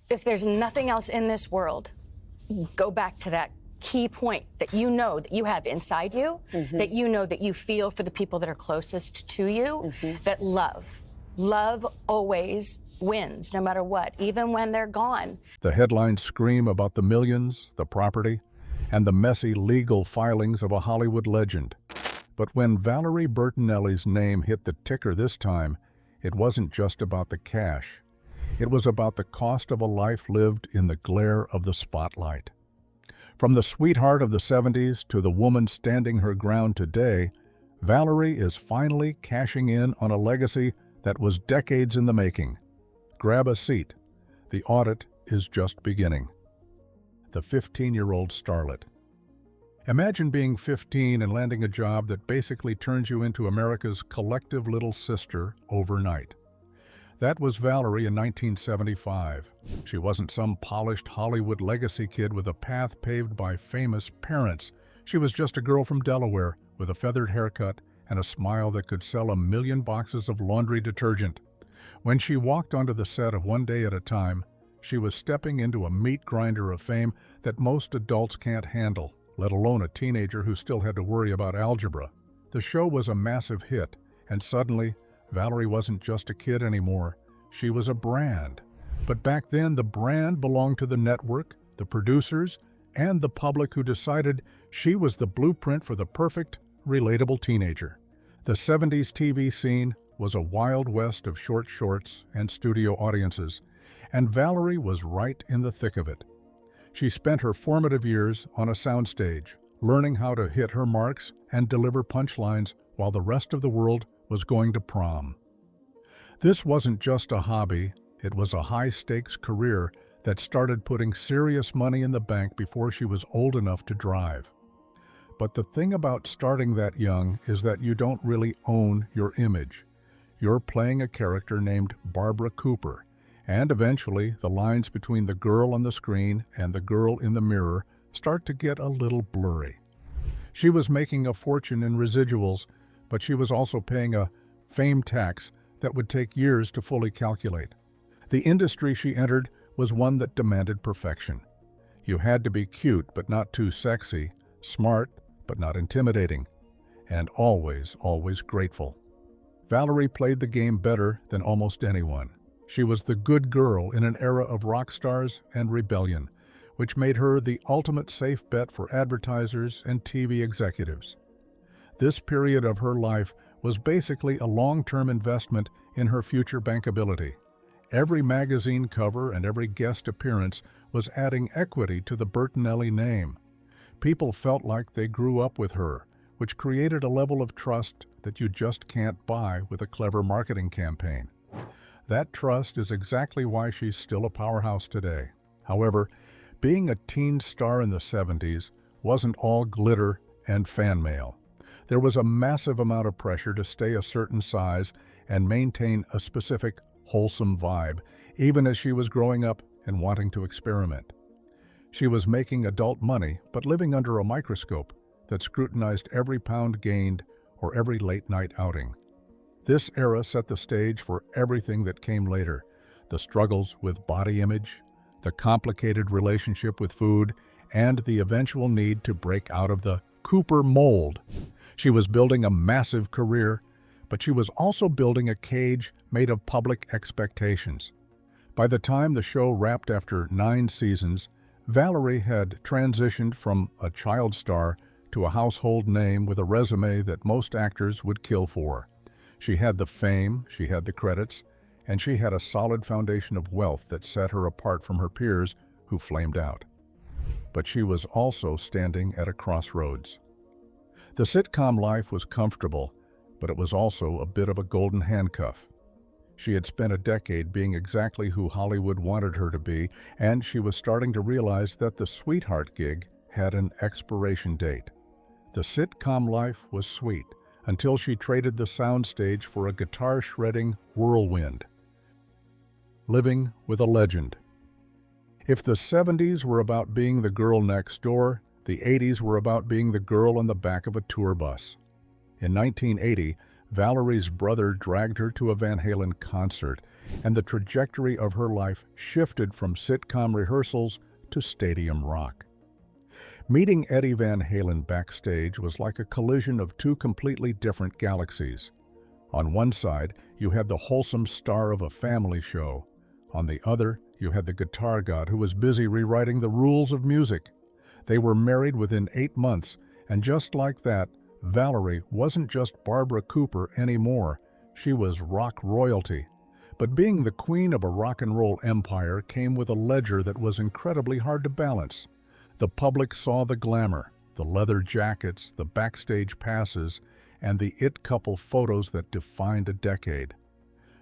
If there's nothing else in this world, go back to that key point that you know that you have inside you, that you know that you feel for the people that are closest to you, that love always wins, no matter what, even when they're gone. The headlines scream about the millions, the property, and the messy legal filings of a Hollywood legend. But when Valerie Bertinelli's name hit the ticker this time, it wasn't just about the cash. It was about the cost of a life lived in the glare of the spotlight. From the sweetheart of the 70s to the woman standing her ground today, Valerie is finally cashing in on a legacy that was decades in the making. Grab a seat. The audit is just beginning. The 15-year-old starlet. Imagine being 15 and landing a job that basically turns you into America's collective little sister overnight. That was Valerie in 1975. She wasn't some polished Hollywood legacy kid with a path paved by famous parents. She was just a girl from Delaware with a feathered haircut and a smile that could sell 1 million boxes of laundry detergent. When she walked onto the set of One Day at a Time, she was stepping into a meat grinder of fame that most adults can't handle, let alone a teenager who still had to worry about algebra. The show was a massive hit, and suddenly, Valerie wasn't just a kid anymore. She was a brand. But back then, the brand belonged to the network, the producers, and the public who decided she was the blueprint for the perfect, relatable teenager. The 70s TV scene was a wild west of short shorts and studio audiences, and Valerie was right in the thick of it. She spent her formative years on a soundstage, learning how to hit her marks and deliver punchlines while the rest of the world was going to prom. This wasn't just a hobby, it was a high-stakes career that started putting serious money in the bank before she was old enough to drive. But the thing about starting that young is that you don't really own your image. You're playing a character named Barbara Cooper, and eventually the lines between the girl on the screen and the girl in the mirror start to get a little blurry. She was making a fortune in residuals, but she was also paying a fame tax that would take years to fully calculate. The industry she entered was one that demanded perfection. You had to be cute but not too sexy, smart but not intimidating, and always, always grateful. Valerie played the game better than almost anyone. She was the good girl in an era of rock stars and rebellion, which made her the ultimate safe bet for advertisers and TV executives. This period of her life was basically a long-term investment in her future bankability. Every magazine cover and every guest appearance was adding equity to the Bertinelli name. People felt like they grew up with her, which created a level of trust that you just can't buy with a clever marketing campaign. That trust is exactly why she's still a powerhouse today. However, being a teen star in the 70s wasn't all glitter and fan mail. There was a massive amount of pressure to stay a certain size and maintain a specific, wholesome vibe, even as she was growing up and wanting to experiment. She was making adult money, but living under a microscope that scrutinized every pound gained or every late-night outing. This era set the stage for everything that came later: the struggles with body image, the complicated relationship with food, and the eventual need to break out of the Cooper mold. She was building a massive career, but she was also building a cage made of public expectations. By the time the show wrapped after 9 seasons, Valerie had transitioned from a child star to a household name with a resume that most actors would kill for. She had the fame, she had the credits, and she had a solid foundation of wealth that set her apart from her peers who flamed out. But she was also standing at a crossroads. The sitcom life was comfortable, but it was also a bit of a golden handcuff. She had spent a decade being exactly who Hollywood wanted her to be, and she was starting to realize that the sweetheart gig had an expiration date. The sitcom life was sweet until she traded the soundstage for a guitar-shredding whirlwind. Living with a legend. If the 70s were about being the girl next door, the 80s were about being the girl on the back of a tour bus. In 1980, Valerie's brother dragged her to a Van Halen concert, and the trajectory of her life shifted from sitcom rehearsals to stadium rock. Meeting Eddie Van Halen backstage was like a collision of two completely different galaxies. On one side, you had the wholesome star of a family show. On the other, you had the guitar god who was busy rewriting the rules of music. They were married within 8 months, and just like that, Valerie wasn't just Barbara Cooper anymore. She was rock royalty. But being the queen of a rock and roll empire came with a ledger that was incredibly hard to balance. The public saw the glamour, the leather jackets, the backstage passes, and the it couple photos that defined a decade.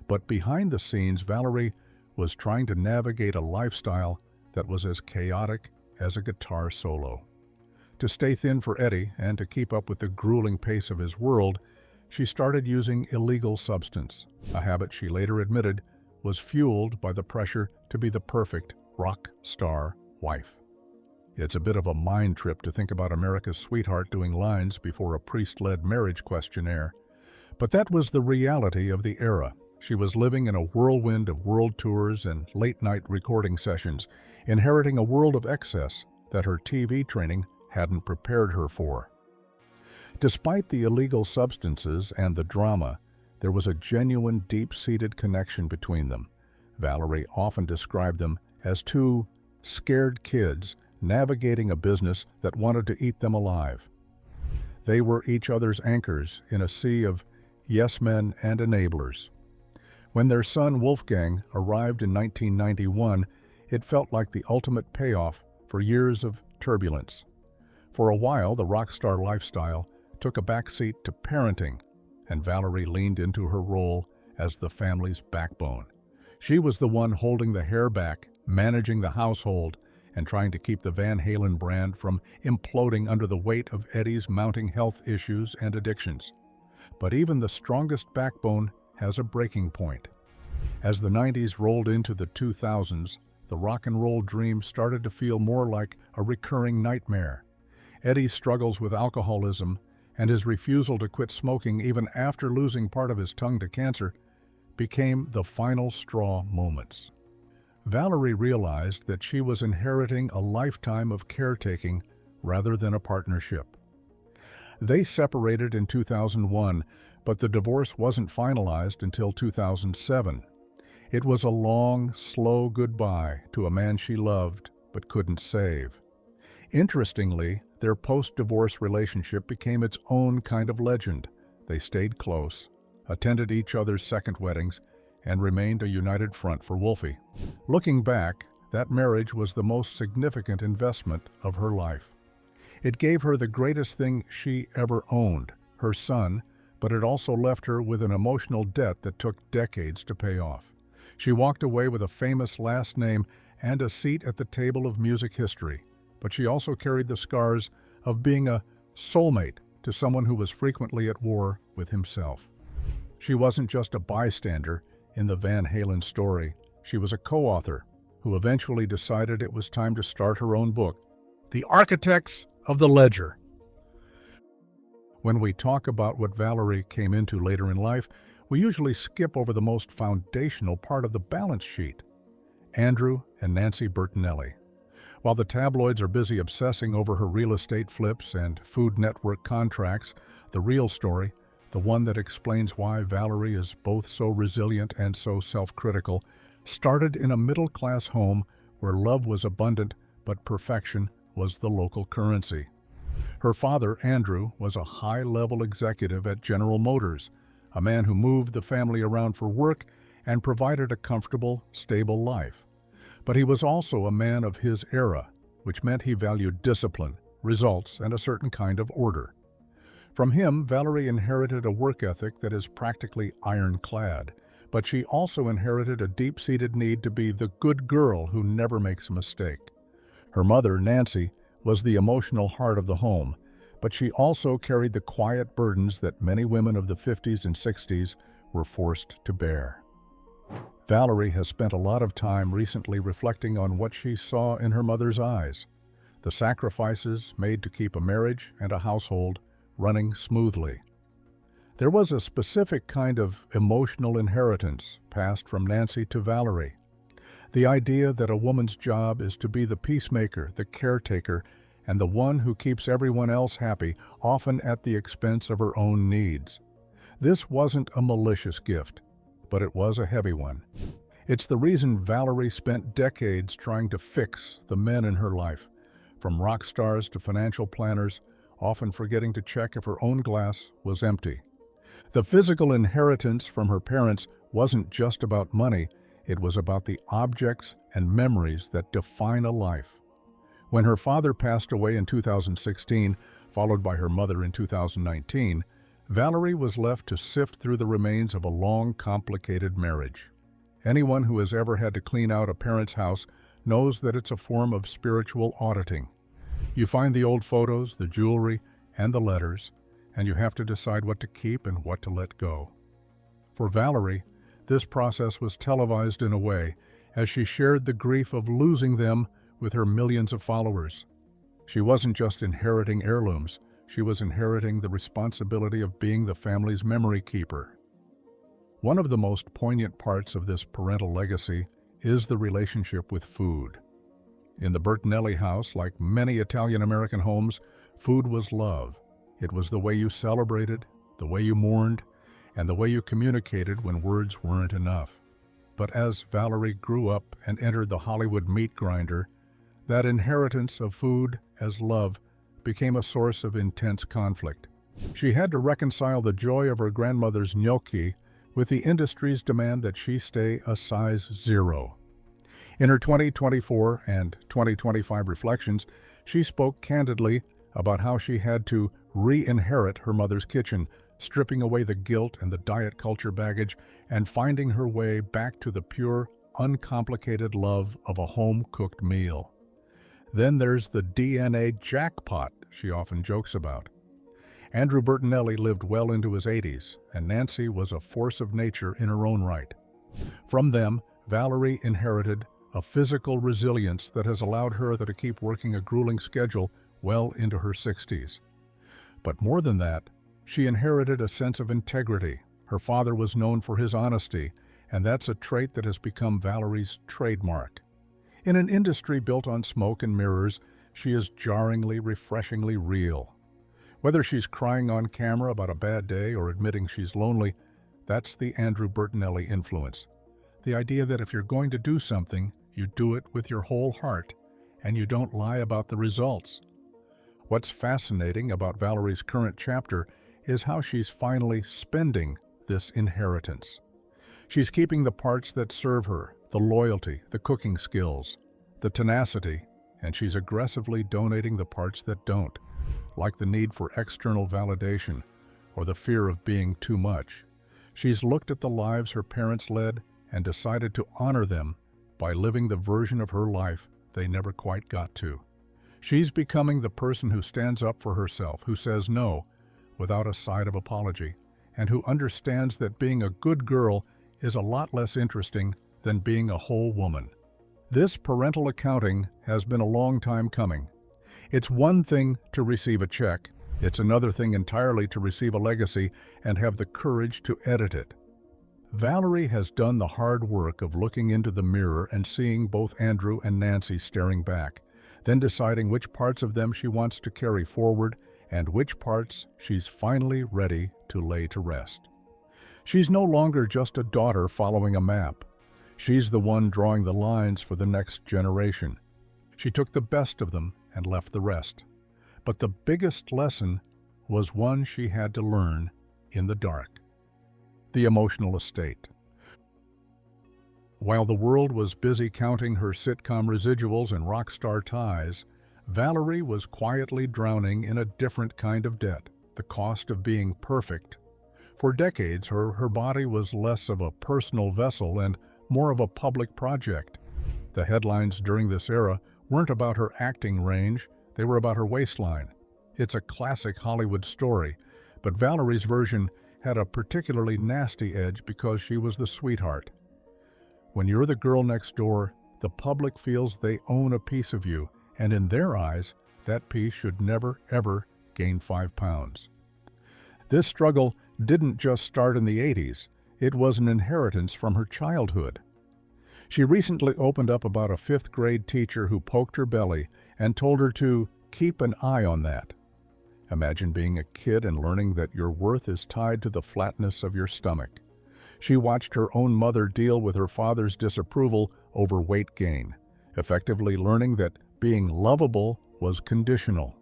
But behind the scenes, Valerie was trying to navigate a lifestyle that was as chaotic as a guitar solo. To stay thin for Eddie and to keep up with the grueling pace of his world, she started using illegal substance, a habit she later admitted was fueled by the pressure to be the perfect rock star wife. It's a bit of a mind trip to think about America's sweetheart doing lines before a priest-led marriage questionnaire. But that was the reality of the era. She was living in a whirlwind of world tours and late-night recording sessions, inheriting a world of excess that her TV training hadn't prepared her for. Despite the illegal substances and the drama, there was a genuine, deep-seated connection between them. Valerie often described them as two scared kids navigating a business that wanted to eat them alive. They were each other's anchors in a sea of yes men and enablers. When their son Wolfgang arrived in 1991, it felt like the ultimate payoff for years of turbulence. For a while, the rock star lifestyle took a backseat to parenting, and Valerie leaned into her role as the family's backbone. She was the one holding the hair back, managing the household, and trying to keep the Van Halen brand from imploding under the weight of Eddie's mounting health issues and addictions. But even the strongest backbone has a breaking point. As the 90s rolled into the 2000s, the rock and roll dream started to feel more like a recurring nightmare. Eddie's struggles with alcoholism and his refusal to quit smoking even after losing part of his tongue to cancer became the final straw moments. Valerie realized that she was inheriting a lifetime of caretaking rather than a partnership. They separated in 2001, but the divorce wasn't finalized until 2007. It was a long, slow goodbye to a man she loved but couldn't save. Interestingly, their post-divorce relationship became its own kind of legend. They stayed close, attended each other's second weddings, and remained a united front for Wolfie. Looking back, that marriage was the most significant investment of her life. It gave her the greatest thing she ever owned, her son, but it also left her with an emotional debt that took decades to pay off. She walked away with a famous last name and a seat at the table of music history, but she also carried the scars of being a soulmate to someone who was frequently at war with himself. She wasn't just a bystander in the Van Halen story. She was a co-author who eventually decided it was time to start her own book, The Architects of the Ledger. When we talk about what Valerie came into later in life, we usually skip over the most foundational part of the balance sheet, Andrew and Nancy Bertinelli. While the tabloids are busy obsessing over her real estate flips and Food Network contracts, the real story, the one that explains why Valerie is both so resilient and so self-critical, started in a middle-class home where love was abundant but perfection was the local currency. Her father, Andrew, was a high-level executive at General Motors, a man who moved the family around for work and provided a comfortable, stable life. But he was also a man of his era, which meant he valued discipline, results, and a certain kind of order. From him, Valerie inherited a work ethic that is practically ironclad, but she also inherited a deep-seated need to be the good girl who never makes a mistake. Her mother, Nancy, was the emotional heart of the home, but she also carried the quiet burdens that many women of the 50s and 60s were forced to bear. Valerie has spent a lot of time recently reflecting on what she saw in her mother's eyes, the sacrifices made to keep a marriage and a household running smoothly. There was a specific kind of emotional inheritance passed from Nancy to Valerie. The idea that a woman's job is to be the peacemaker, the caretaker, and the one who keeps everyone else happy, often at the expense of her own needs. This wasn't a malicious gift, but it was a heavy one. It's the reason Valerie spent decades trying to fix the men in her life, from rock stars to financial planners, often forgetting to check if her own glass was empty. The physical inheritance from her parents wasn't just about money, it was about the objects and memories that define a life. When her father passed away in 2016, followed by her mother in 2019, Valerie was left to sift through the remains of a long, complicated marriage. Anyone who has ever had to clean out a parent's house knows that it's a form of spiritual auditing. You find the old photos, the jewelry, and the letters, and you have to decide what to keep and what to let go. For Valerie, this process was televised in a way, as she shared the grief of losing them with her millions of followers. She wasn't just inheriting heirlooms, she was inheriting the responsibility of being the family's memory keeper. One of the most poignant parts of this parental legacy is the relationship with food. In the Bertinelli house, like many Italian-American homes, food was love. It was the way you celebrated, the way you mourned, and the way you communicated when words weren't enough. But as Valerie grew up and entered the Hollywood meat grinder, that inheritance of food as love became a source of intense conflict. She had to reconcile the joy of her grandmother's gnocchi with the industry's demand that she stay a size 0. In her 2024 and 2025 reflections, she spoke candidly about how she had to re-inherit her mother's kitchen, stripping away the guilt and the diet culture baggage and finding her way back to the pure, uncomplicated love of a home-cooked meal. Then there's the DNA jackpot she often jokes about. Andrew Bertinelli lived well into his 80s, and Nancy was a force of nature in her own right. From them, Valerie inherited a physical resilience that has allowed her to keep working a grueling schedule well into her 60s. But more than that, she inherited a sense of integrity. Her father was known for his honesty, and that's a trait that has become Valerie's trademark. In an industry built on smoke and mirrors, she is jarringly, refreshingly real. Whether she's crying on camera about a bad day or admitting she's lonely, that's the Andrew Bertinelli influence. The idea that if you're going to do something, you do it with your whole heart, and you don't lie about the results. What's fascinating about Valerie's current chapter is how she's finally spending this inheritance. She's keeping the parts that serve her, the loyalty, the cooking skills, the tenacity, and she's aggressively donating the parts that don't, like the need for external validation or the fear of being too much. She's looked at the lives her parents led and decided to honor them by living the version of her life they never quite got to. She's becoming the person who stands up for herself, who says no without a side of apology, and who understands that being a good girl is a lot less interesting than being a whole woman. This parental accounting has been a long time coming. It's one thing to receive a check. It's another thing entirely to receive a legacy and have the courage to edit it. Valerie has done the hard work of looking into the mirror and seeing both Andrew and Nancy staring back, then deciding which parts of them she wants to carry forward and which parts she's finally ready to lay to rest. She's no longer just a daughter following a map. She's the one drawing the lines for the next generation. She took the best of them and left the rest. But the biggest lesson was one she had to learn in the dark: the emotional estate. While the world was busy counting her sitcom residuals and rock star ties, Valerie was quietly drowning in a different kind of debt, the cost of being perfect. For decades, her body was less of a personal vessel and more of a public project. The headlines during this era weren't about her acting range, they were about her waistline. It's a classic Hollywood story, but Valerie's version had a particularly nasty edge because she was the sweetheart. When you're the girl next door, the public feels they own a piece of you, and in their eyes, that piece should never, ever gain 5 pounds. This struggle didn't just start in the 80s, it was an inheritance from her childhood. She recently opened up about a fifth-grade teacher who poked her belly and told her to keep an eye on that. Imagine being a kid and learning that your worth is tied to the flatness of your stomach. She watched her own mother deal with her father's disapproval over weight gain, effectively learning that being lovable was conditional.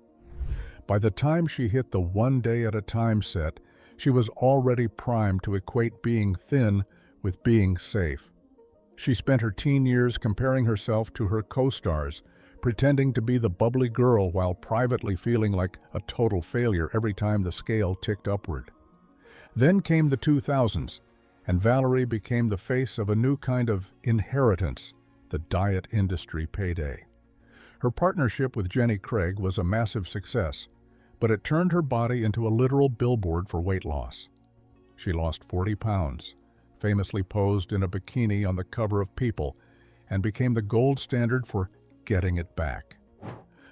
By the time she hit the one day at a time set, she was already primed to equate being thin with being safe. She spent her teen years comparing herself to her co-stars, pretending to be the bubbly girl while privately feeling like a total failure every time the scale ticked upward. Then came the 2000s, and Valerie became the face of a new kind of inheritance, the diet industry payday. Her partnership with Jenny Craig was a massive success, but it turned her body into a literal billboard for weight loss. She lost 40 pounds, famously posed in a bikini on the cover of People, and became the gold standard for getting it back.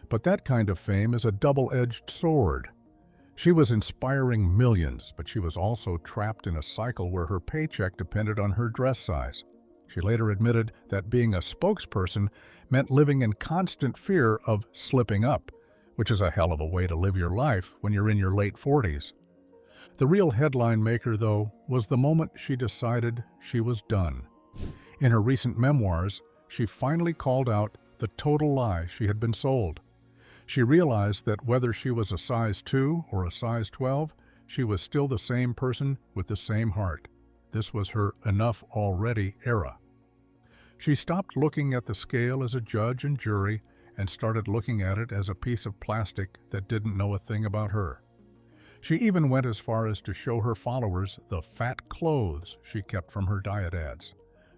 But that kind of fame is a double-edged sword. She was inspiring millions, but she was also trapped in a cycle where her paycheck depended on her dress size. She later admitted that being a spokesperson meant living in constant fear of slipping up, which is a hell of a way to live your life when you're in your late 40s. The real headline maker, though, was the moment she decided she was done. In her recent memoirs, she finally called out the total lie she had been sold. She realized that whether she was a size 2 or a size 12, she was still the same person with the same heart. This was her enough already era. She stopped looking at the scale as a judge and jury and started looking at it as a piece of plastic that didn't know a thing about her. She even went as far as to show her followers the fat clothes she kept from her diet ads,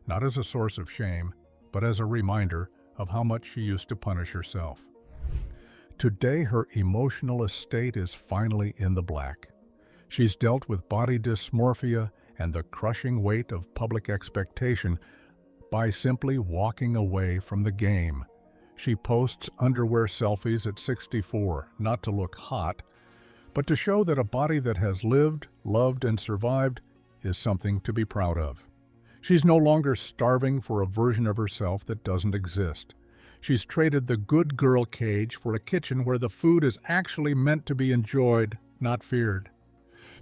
not as a source of shame, but as a reminder of how much she used to punish herself. Today, her emotional estate is finally in the black. She's dealt with body dysmorphia and the crushing weight of public expectation by simply walking away from the game. She posts underwear selfies at 64, not to look hot, but to show that a body that has lived, loved, and survived is something to be proud of. She's no longer starving for a version of herself that doesn't exist. She's traded the good girl cage for a kitchen where the food is actually meant to be enjoyed, not feared.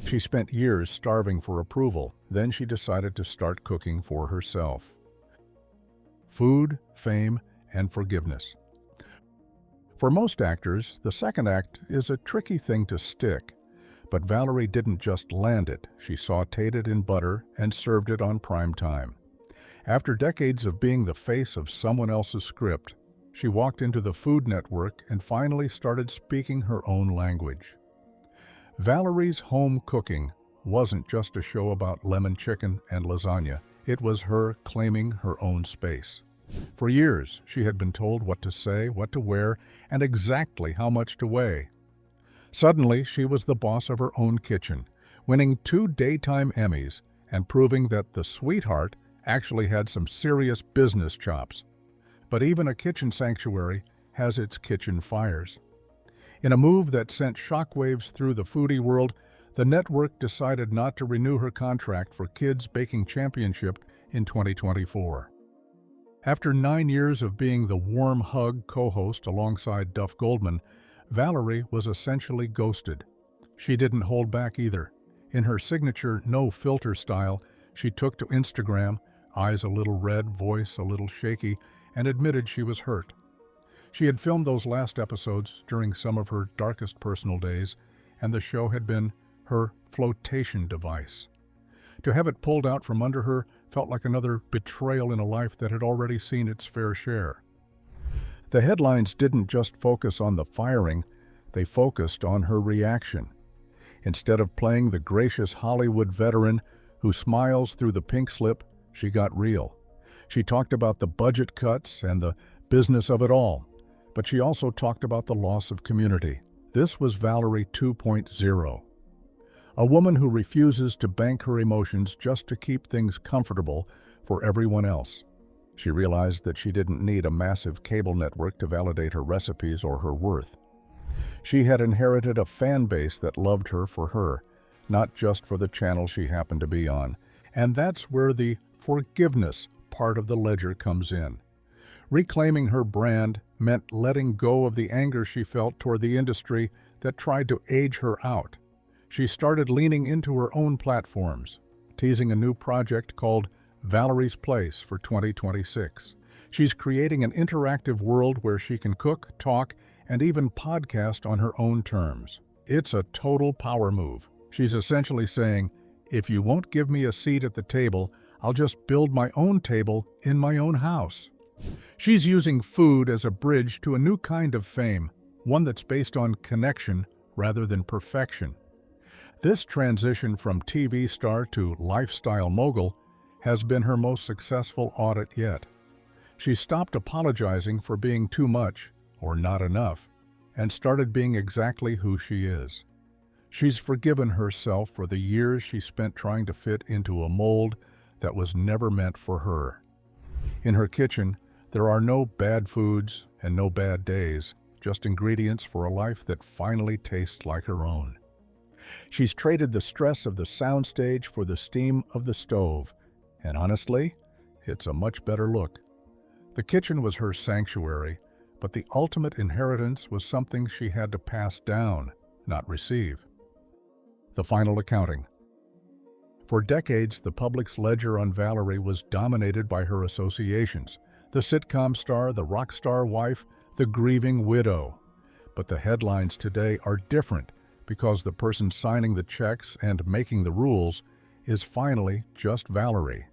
She spent years starving for approval. Then she decided to start cooking for herself. Food, fame, and forgiveness. For most actors, the second act is a tricky thing to stick. But Valerie didn't just land it. She sautéed it in butter and served it on prime time. After decades of being the face of someone else's script, she walked into the Food Network and finally started speaking her own language. Valerie's home cooking wasn't just a show about lemon chicken and lasagna. It was her claiming her own space. For years, she had been told what to say, what to wear, and exactly how much to weigh. Suddenly, she was the boss of her own kitchen, winning 2 daytime Emmys and proving that the sweetheart actually had some serious business chops. But even a kitchen sanctuary has its kitchen fires. In a move that sent shockwaves through the foodie world, the network decided not to renew her contract for Kids Baking Championship in 2024. After 9 years of being the warm hug co-host alongside Duff Goldman, Valerie was essentially ghosted. She didn't hold back either. In her signature no-filter style, she took to Instagram, eyes a little red, voice a little shaky, and admitted she was hurt. She had filmed those last episodes during some of her darkest personal days, and the show had been her flotation device. To have it pulled out from under her felt like another betrayal in a life that had already seen its fair share. The headlines didn't just focus on the firing, they focused on her reaction. Instead of playing the gracious Hollywood veteran who smiles through the pink slip, she got real. She talked about the budget cuts and the business of it all, but she also talked about the loss of community. This was Valerie 2.0. A woman who refuses to bank her emotions just to keep things comfortable for everyone else. She realized that she didn't need a massive cable network to validate her recipes or her worth. She had inherited a fan base that loved her for her, not just for the channel she happened to be on. And that's where the forgiveness part of the ledger comes in. Reclaiming her brand meant letting go of the anger she felt toward the industry that tried to age her out. She started leaning into her own platforms, teasing a new project called Valerie's Place for 2026. She's creating an interactive world where she can cook, talk, and even podcast on her own terms. It's a total power move. She's essentially saying, if you won't give me a seat at the table, I'll just build my own table in my own house. She's using food as a bridge to a new kind of fame, one that's based on connection rather than perfection. This transition from TV star to lifestyle mogul has been her most successful audit yet. She stopped apologizing for being too much or not enough and started being exactly who she is. She's forgiven herself for the years she spent trying to fit into a mold that was never meant for her. In her kitchen, there are no bad foods and no bad days, just ingredients for a life that finally tastes like her own. She's traded the stress of the soundstage for the steam of the stove, and honestly, it's a much better look. The kitchen was her sanctuary, but the ultimate inheritance was something she had to pass down, not receive. The final accounting. For decades, the public's ledger on Valerie was dominated by her associations: the sitcom star, the rock star wife, the grieving widow. But the headlines today are different because the person signing the checks and making the rules is finally just Valerie.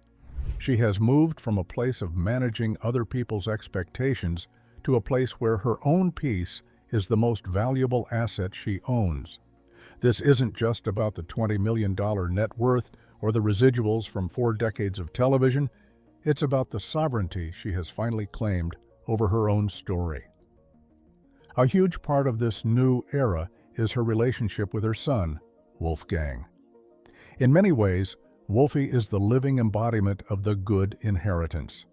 She has moved from a place of managing other people's expectations to a place where her own peace is the most valuable asset she owns. This isn't just about the $20 million net worth or the residuals from 4 decades of television. It's about the sovereignty she has finally claimed over her own story. A huge part of this new era is her relationship with her son, Wolfgang. In many ways, Wolfie is the living embodiment of the good inheritance.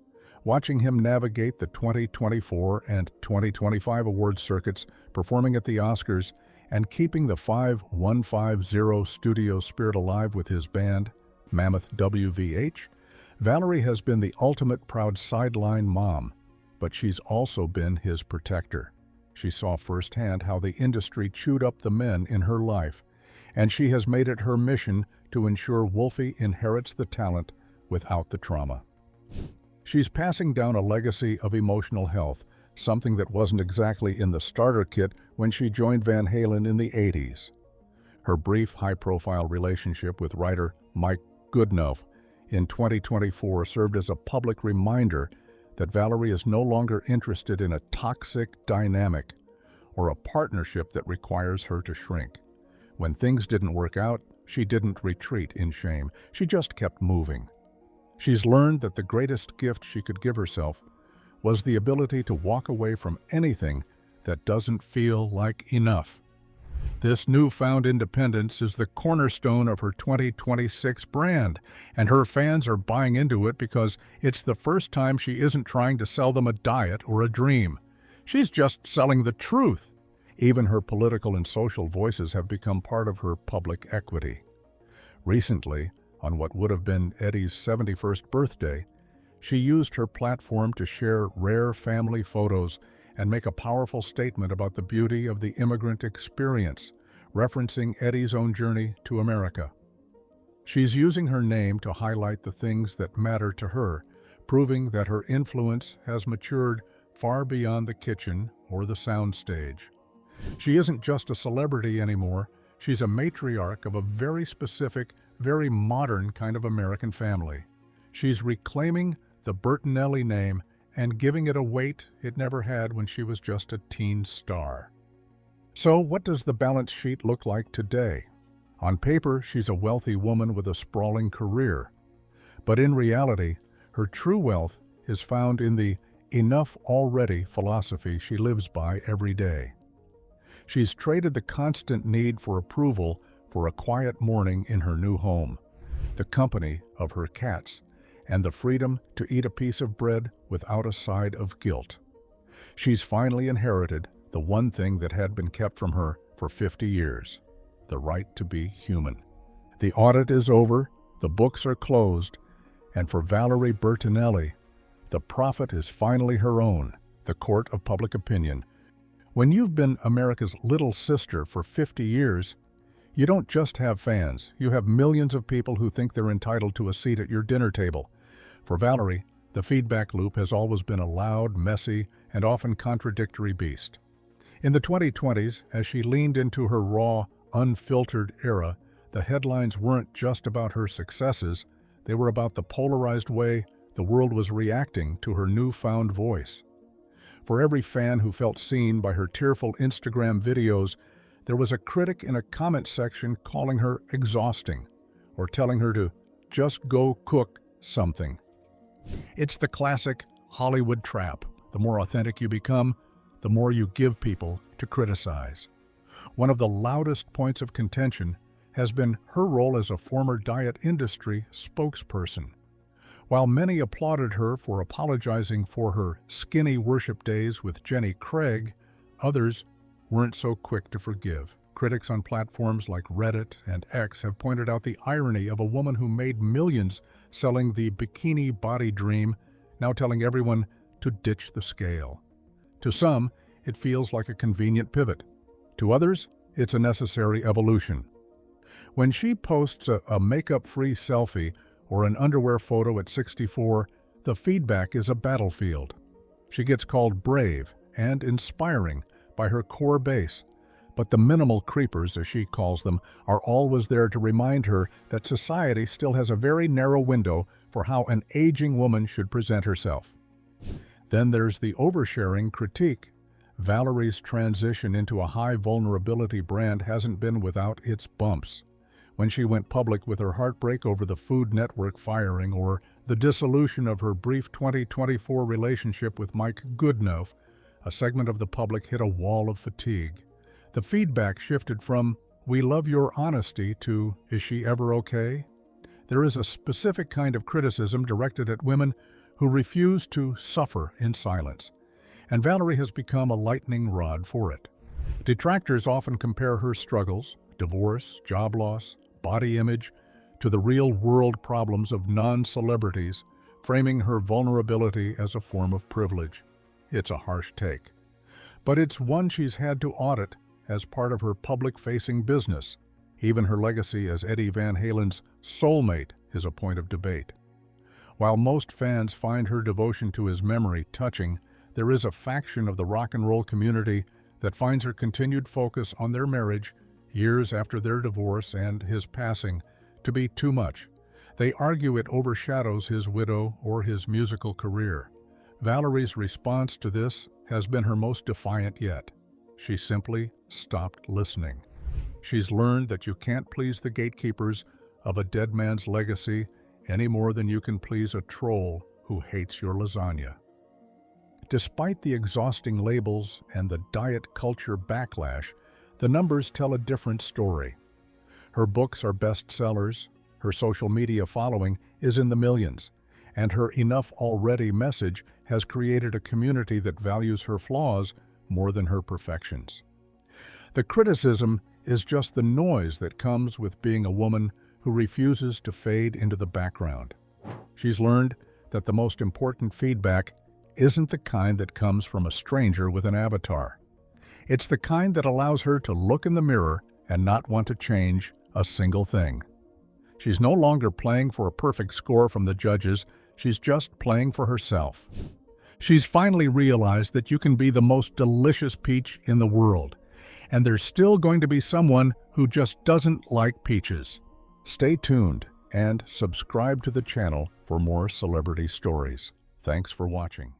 Watching him navigate the 2024 and 2025 award circuits, performing at the Oscars, and keeping the 5150 studio spirit alive with his band, Mammoth WVH, Valerie has been the ultimate proud sideline mom, but she's also been his protector. She saw firsthand how the industry chewed up the men in her life, and she has made it her mission to ensure Wolfie inherits the talent without the trauma. She's passing down a legacy of emotional health, something that wasn't exactly in the starter kit when she joined Van Halen in the 80s. Her brief, high-profile relationship with writer Mike Goodenough in 2024 served as a public reminder that Valerie is no longer interested in a toxic dynamic or a partnership that requires her to shrink. When things didn't work out, she didn't retreat in shame. She just kept moving. She's learned that the greatest gift she could give herself was the ability to walk away from anything that doesn't feel like enough. This newfound independence is the cornerstone of her 2026 brand, and her fans are buying into it because it's the first time she isn't trying to sell them a diet or a dream. She's just selling the truth. Even her political and social voices have become part of her public equity. Recently, on what would have been Eddie's 71st birthday, she used her platform to share rare family photos and make a powerful statement about the beauty of the immigrant experience, referencing Eddie's own journey to America. She's using her name to highlight the things that matter to her, proving that her influence has matured far beyond the kitchen or the soundstage. She isn't just a celebrity anymore. She's a matriarch of a very specific, very modern kind of American family. She's reclaiming the Bertinelli name and giving it a weight it never had when she was just a teen star. So what does the balance sheet look like today? On paper, she's a wealthy woman with a sprawling career. But in reality, her true wealth is found in the enough already philosophy she lives by every day. She's traded the constant need for approval for a quiet morning in her new home, the company of her cats, and the freedom to eat a piece of bread without a side of guilt. She's finally inherited the one thing that had been kept from her for 50 years, the right to be human. The audit is over, the books are closed, and for Valerie Bertinelli, the profit is finally her own, the court of public opinion. When you've been America's little sister for 50 years, you don't just have fans, you have millions of people who think they're entitled to a seat at your dinner table. For Valerie, the feedback loop has always been a loud, messy, and often contradictory beast. In the 2020s, as she leaned into her raw, unfiltered era, the headlines weren't just about her successes, they were about the polarized way the world was reacting to her newfound voice. For every fan who felt seen by her tearful Instagram videos, there was a critic in a comment section calling her exhausting, or telling her to just go cook something. It's the classic Hollywood trap. The more authentic you become, the more you give people to criticize. One of the loudest points of contention has been her role as a former diet industry spokesperson. While many applauded her for apologizing for her skinny worship days with Jenny Craig, others weren't so quick to forgive. Critics on platforms like Reddit and X have pointed out the irony of a woman who made millions selling the bikini body dream, now telling everyone to ditch the scale. To some, it feels like a convenient pivot. To others, it's a necessary evolution. When she posts a makeup-free selfie or an underwear photo at 64, the feedback is a battlefield. She gets called brave and inspiring by her core base, but the minimal creepers, as she calls them, are always there to remind her that society still has a very narrow window for how an aging woman should present herself. Then there's the oversharing critique. Valerie's transition into a high-vulnerability brand hasn't been without its bumps. When she went public with her heartbreak over the Food Network firing or the dissolution of her brief 2024 relationship with Mike Goodenough, a segment of the public hit a wall of fatigue. The feedback shifted from, "We love your honesty," to, "Is she ever okay?" There is a specific kind of criticism directed at women who refuse to suffer in silence, and Valerie has become a lightning rod for it. Detractors often compare her struggles, divorce, job loss, body image, to the real-world problems of non-celebrities, framing her vulnerability as a form of privilege. It's a harsh take, but it's one she's had to audit as part of her public-facing business. Even her legacy as Eddie Van Halen's soulmate is a point of debate. While most fans find her devotion to his memory touching, there is a faction of the rock and roll community that finds her continued focus on their marriage years after their divorce and his passing to be too much. They argue it overshadows his widow or his musical career. Valerie's response to this has been her most defiant yet. She simply stopped listening. She's learned that you can't please the gatekeepers of a dead man's legacy any more than you can please a troll who hates your lasagna. Despite the exhausting labels and the diet culture backlash, the numbers tell a different story. Her books are bestsellers, her social media following is in the millions, and her enough already message has created a community that values her flaws more than her perfections. The criticism is just the noise that comes with being a woman who refuses to fade into the background. She's learned that the most important feedback isn't the kind that comes from a stranger with an avatar. It's the kind that allows her to look in the mirror and not want to change a single thing. She's no longer playing for a perfect score from the judges, she's just playing for herself. She's finally realized that you can be the most delicious peach in the world, and there's still going to be someone who just doesn't like peaches. Stay tuned and subscribe to the channel for more celebrity stories. Thanks for watching.